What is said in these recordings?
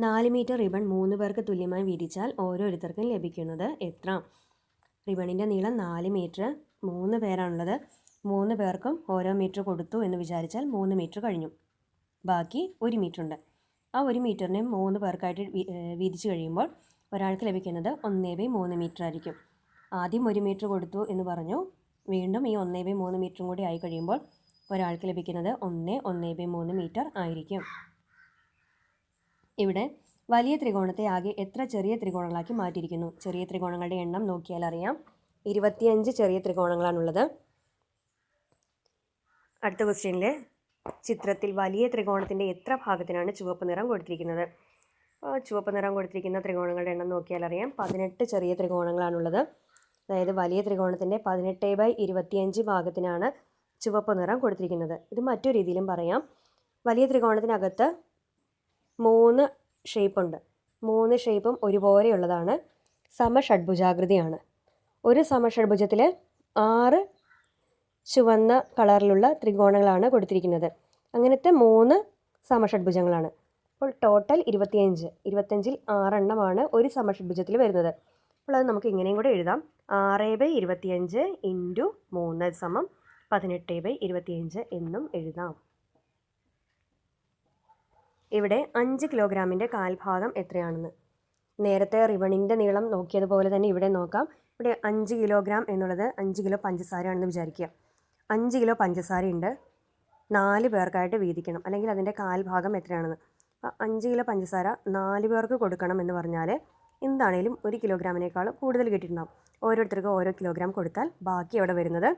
4 metre ribbon 3 പേർക്ക് തുല്യമായി വീതിച്ചാൽ ഓരോരുത്തർക്കും ലഭിക്കുന്നത് എത്ര? റിബണിൻ്റെ നീളം 4 മീറ്റർ, 3 പേരാണുള്ളത്. 3 പേർക്കും ഓരോ മീറ്റർ കൊടുത്തു എന്ന് വിചാരിച്ചാൽ 3 മീറ്റർ കഴിഞ്ഞു. ബാക്കി 1 മീറ്റർ ഉണ്ട്. ആ 1 മീറ്ററിനെ 3 പേർക്കായിട്ട് വീതിച്ച് കഴിയുമ്പോൾ ഒരാൾക്ക് ലഭിക്കുന്നത് 1/3 മീറ്റർ ആയിരിക്കും. ആദ്യം 1 മീറ്റർ കൊടുത്തു എന്ന് പറഞ്ഞു. വീണ്ടും ഈ 1/3 മീറ്ററും കൂടി ആയി കഴിയുമ്പോൾ ഒരാൾക്ക് ലഭിക്കുന്നത് 1/3 മീറ്റർ ആയിരിക്കും. ഇവിടെ വലിയ ത്രികോണത്തെ ആകെ എത്ര ചെറിയ ത്രികോണങ്ങളാക്കി മാറ്റിയിരിക്കുന്നു? ചെറിയ ത്രികോണങ്ങളുടെ എണ്ണം നോക്കിയാൽ അറിയാം. 25 ചെറിയ ത്രികോണങ്ങളാണുള്ളത്. അടുത്ത ക്വസ്റ്റ്യനിൽ ചിത്രത്തിൽ വലിയ ത്രികോണത്തിൻ്റെ എത്ര ഭാഗത്തിനാണ് ചുവപ്പ് നിറം കൊടുത്തിരിക്കുന്നത്? ചുവപ്പ് നിറം കൊടുത്തിരിക്കുന്ന ത്രികോണങ്ങളുടെ എണ്ണം നോക്കിയാൽ അറിയാം. 18 ചെറിയ ത്രികോണങ്ങളാണുള്ളത്. അതായത് വലിയ ത്രികോണത്തിൻ്റെ 18/25 ഭാഗത്തിനാണ് ചുവപ്പ് നിറം കൊടുത്തിരിക്കുന്നത്. ഇത് മറ്റൊരു രീതിയിലും പറയാം. വലിയ ത്രികോണത്തിനകത്ത് 3 ഷേപ്പുണ്ട്. 3 ഷേപ്പും ഒരുപോലെയുള്ളതാണ്. സമഷഡ്ഭുജാകൃതിയാണ്. ഒരു സമഷഡ്ഭുജത്തിൽ 6 ചുവന്ന കളറിലുള്ള ത്രികോണങ്ങളാണ് കൊടുത്തിരിക്കുന്നത്. അങ്ങനത്തെ 3 സമഷഡ്ഭുജങ്ങളാണ്. അപ്പോൾ ടോട്ടൽ 25. 25-ൽ 6 എണ്ണമാണ് ഒരു സമഷഡ്ഭുജത്തിൽ വരുന്നത്. അപ്പോൾ അത് നമുക്ക് ഇങ്ങനെയും കൂടെ എഴുതാം. 6/25 × 3 = 18/25 എന്നും എഴുതാം. ഇവിടെ 5 കിലോഗ്രാമിൻ്റെ കാൽഭാഗം എത്രയാണെന്ന്. നേരത്തെ റിബണിൻ്റെ നീളം നോക്കിയതുപോലെ തന്നെ ഇവിടെ നോക്കാം. ഇവിടെ 5 കിലോഗ്രാം എന്നുള്ളത് 5 കിലോ പഞ്ചസാരയാണെന്ന് വിചാരിക്കുക. 5 കിലോ പഞ്ചസാരയുണ്ട്. 4 പേർക്കായിട്ട് വീതിക്കണം, അല്ലെങ്കിൽ അതിൻ്റെ കാൽഭാഗം എത്രയാണെന്ന്. 5 കിലോ പഞ്ചസാര 4 പേർക്ക് കൊടുക്കണം എന്ന് പറഞ്ഞാൽ എന്താണേലും 1 കിലോഗ്രാമിനേക്കാൾ കൂടുതൽ കിട്ടിയിട്ടുണ്ടാവും. ഓരോരുത്തർക്കും ഓരോ കിലോഗ്രാം കൊടുത്താൽ ബാക്കി അവിടെ വരുന്നത്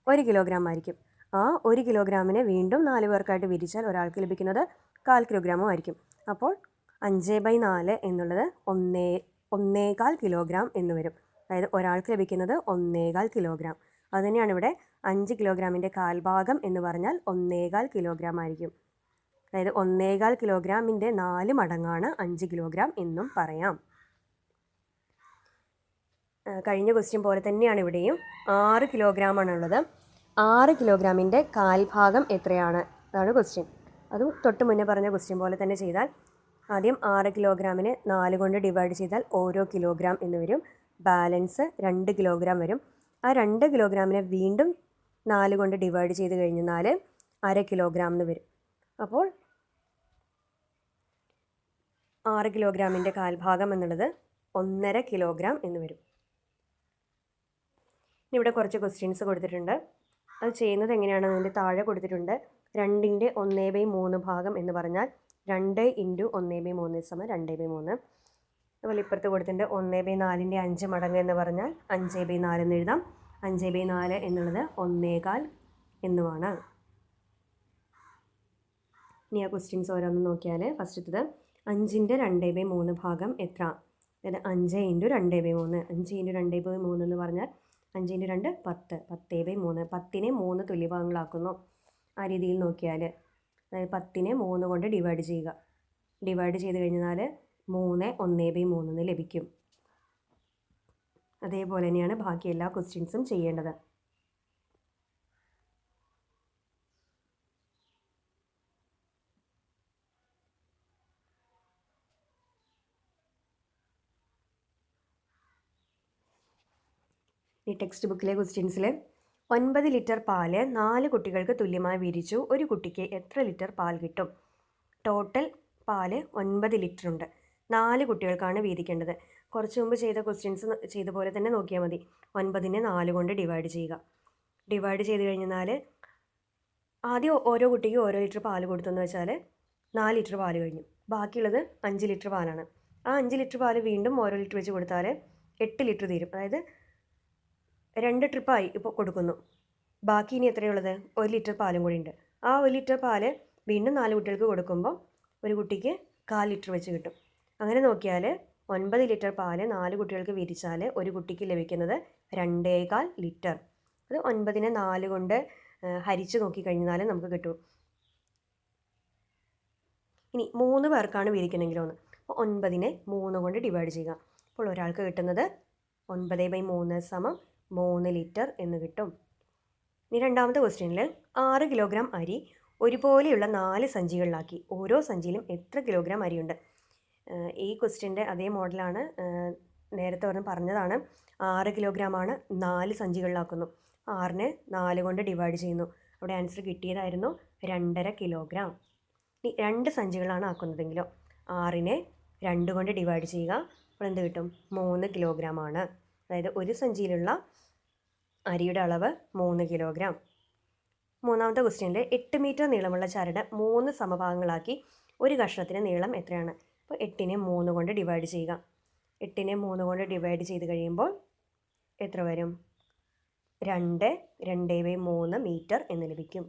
1 കിലോഗ്രാം ആയിരിക്കും. ആ 1 കിലോഗ്രാമിനെ വീണ്ടും 4 പേർക്കായിട്ട് വീതിച്ചാൽ ഒരാൾക്ക് ലഭിക്കുന്നത് 1/4 കിലോഗ്രാമും ആയിരിക്കും. അപ്പോൾ 5/4 എന്നുള്ളത് 1.25 കിലോഗ്രാം എന്ന് വരും. അതായത് ഒരാൾക്ക് ലഭിക്കുന്നത് 1.25 കിലോഗ്രാം. അതുതന്നെയാണ് ഇവിടെ 5 കിലോഗ്രാമിൻ്റെ കാൽഭാഗം എന്ന് പറഞ്ഞാൽ 1.25 കിലോഗ്രാം ആയിരിക്കും. അതായത് 1.25 കിലോഗ്രാമിൻ്റെ 4 മടങ്ങാണ് 5 കിലോഗ്രാം എന്നും പറയാം. കഴിഞ്ഞ ക്വസ്റ്റ്യൻ പോലെ തന്നെയാണ് ഇവിടെയും. 6 കിലോഗ്രാമാണുള്ളത്. 6 കിലോഗ്രാമിൻ്റെ കാൽഭാഗം എത്രയാണ്? അതാണ് ക്വസ്റ്റ്യൻ. അതും തൊട്ട് മുന്നേ പറഞ്ഞ ക്വസ്റ്റ്യൻ പോലെ തന്നെ ചെയ്താൽ ആദ്യം 6 കിലോഗ്രാമിനെ 4 കൊണ്ട് ഡിവൈഡ് ചെയ്താൽ ഓരോ കിലോഗ്രാം എന്ന് വരും. ബാലൻസ് 2 കിലോഗ്രാം വരും. ആ 2 കിലോഗ്രാമിനെ വീണ്ടും 4 കൊണ്ട് ഡിവൈഡ് ചെയ്ത് കഴിഞ്ഞാൽ 1/2 കിലോഗ്രാം എന്ന് വരും. അപ്പോൾ 6 കിലോഗ്രാമിൻ്റെ കാൽഭാഗം എന്നുള്ളത് 1.5 കിലോഗ്രാം എന്ന് വരും. ഇവിടെ കുറച്ച് ക്വസ്റ്റ്യൻസ് കൊടുത്തിട്ടുണ്ട്. അത് ചെയ്യുന്നത് എങ്ങനെയാണെന്ന് അതിൻ്റെ താഴെ കൊടുത്തിട്ടുണ്ട്. 2ൻ്റെ 1/3 ഭാഗം എന്ന് പറഞ്ഞാൽ 2 × 1/3 = 2/3. അതുപോലെ ഇപ്പുറത്ത് കൊടുത്തിട്ടുണ്ട് 1/4ൻ്റെ 5 മടങ്ങ് എന്ന് പറഞ്ഞാൽ 5/4 എന്ന് എഴുതാം. 5/4 എന്നുള്ളത് 1.25 എന്നുമാണ്. ഇനി ആ ക്വസ്റ്റ്യൻസ് ഓരോന്നും നോക്കിയാൽ ഫസ്റ്റത്തത് 5ൻ്റെ 2/3 ഭാഗം എത്ര? അതായത് 5 × 2/3. 5 × 2/3 എന്ന് പറഞ്ഞാൽ 5 × 2 10. 10/3. 10നെ 3 തുല്യഭാഗങ്ങളാക്കുന്നു. ആ രീതിയിൽ നോക്കിയാൽ അതായത് 10നെ 3 കൊണ്ട് ഡിവൈഡ് ചെയ്യുക. ഡിവൈഡ് ചെയ്ത് കഴിഞ്ഞാൽ 3 1/3 എന്ന് ലഭിക്കും. അതേപോലെ തന്നെയാണ് ബാക്കി എല്ലാ ക്വസ്റ്റ്യൻസും ചെയ്യേണ്ടത്. ഈ ടെക്സ്റ്റ് ബുക്കിലെ ക്വസ്റ്റ്യൻസിൽ 9 ലിറ്റർ പാല് 4 കുട്ടികൾക്ക് തുല്യമായി വീതിച്ചു. ഒരു കുട്ടിക്ക് എത്ര ലിറ്റർ പാൽ കിട്ടും? ടോട്ടൽ പാല് 9 ലിറ്റർ ഉണ്ട്. 4 കുട്ടികൾക്കാണ് വീതിക്കേണ്ടത്. കുറച്ച് മുമ്പ് ചെയ്ത ക്വസ്റ്റ്യൻസ് ചെയ്ത പോലെ തന്നെ നോക്കിയാൽ മതി. 9നെ 4 കൊണ്ട് ഡിവൈഡ് ചെയ്യുക. ഡിവൈഡ് ചെയ്ത് കഴിഞ്ഞാൽ ആദ്യം ഓരോ കുട്ടിക്കും ഓരോ ലിറ്റർ പാല് കൊടുത്തെന്ന് വെച്ചാൽ 4 ലിറ്റർ പാല് കഴിഞ്ഞു. ബാക്കിയുള്ളത് 5 ലിറ്റർ പാലാണ്. ആ 5 ലിറ്റർ പാല് വീണ്ടും ഓരോ ലിറ്റർ വെച്ച് കൊടുത്താൽ 8 ലിറ്റർ തീരും. അതായത് 2 ട്രിപ്പായി ഇപ്പോൾ കൊടുക്കുന്നു. ബാക്കി ഇനി എത്രയുള്ളത്? 1 ലിറ്റർ പാലും കൂടി ഉണ്ട്. ആ 1 ലിറ്റർ പാല് വീണ്ടും 4 കുട്ടികൾക്ക് കൊടുക്കുമ്പോൾ ഒരു കുട്ടിക്ക് 1/4 ലിറ്റർ വെച്ച് കിട്ടും. അങ്ങനെ നോക്കിയാൽ 9 ലിറ്റർ പാല് 4 കുട്ടികൾക്ക് വീതിച്ചാൽ ഒരു കുട്ടിക്ക് ലഭിക്കുന്നത് 2.25 ലിറ്റർ. അത് 9നെ 4 കൊണ്ട് ഹരിച്ച് നോക്കിക്കഴിഞ്ഞാൽ നമുക്ക് കിട്ടും. ഇനി 3 പേർക്കാണ് വീതിക്കണമെങ്കിലോ എന്ന്. അപ്പോൾ 9നെ 3 കൊണ്ട് ഡിവൈഡ് ചെയ്യുക. അപ്പോൾ ഒരാൾക്ക് കിട്ടുന്നത് 9/3 = 3 ലിറ്റർ എന്ന് കിട്ടും. ഇനി രണ്ടാമത്തെ ക്വസ്റ്റ്യനിൽ 6 കിലോഗ്രാം അരി ഒരുപോലെയുള്ള 4 സഞ്ചികളിലാക്കി. ഓരോ സഞ്ചിയിലും എത്ര കിലോഗ്രാം അരിയുണ്ട്? ഈ ക്വസ്റ്റ്യൻ്റെ അതേ മോഡലാണ്, നേരത്തെ പറഞ്ഞതാണ്. 6 കിലോഗ്രാമാണ് 4 സഞ്ചികളിലാക്കുന്നു. 6നെ 4 കൊണ്ട് ഡിവൈഡ് ചെയ്യുന്നു. അവിടെ ആൻസർ കിട്ടിയതായിരുന്നു 2.5 കിലോഗ്രാം. ഇനി 2 സഞ്ചികളാണ് ആക്കുന്നതെങ്കിലോ 6നെ 2 കൊണ്ട് ഡിവൈഡ് ചെയ്യുക. അപ്പോൾ എന്ത് കിട്ടും? 3 കിലോഗ്രാമാണ്. അതായത് ഒരു സഞ്ചിയിലുള്ള അരിയുടെ അളവ് 3 കിലോഗ്രാം. മൂന്നാമത്തെ ക്വസ്റ്റ്യനിൽ 8 മീറ്റർ നീളമുള്ള ചരട് 3 സമഭാഗങ്ങളാക്കി ഒരു കഷ്ണത്തിന് നീളം എത്രയാണ്? അപ്പോൾ 8നെ 3 കൊണ്ട് ഡിവൈഡ് ചെയ്യുക. 8നെ 3 കൊണ്ട് ഡിവൈഡ് ചെയ്ത് കഴിയുമ്പോൾ എത്ര വരും? 2 2/3 മീറ്റർ എന്ന് ലഭിക്കും.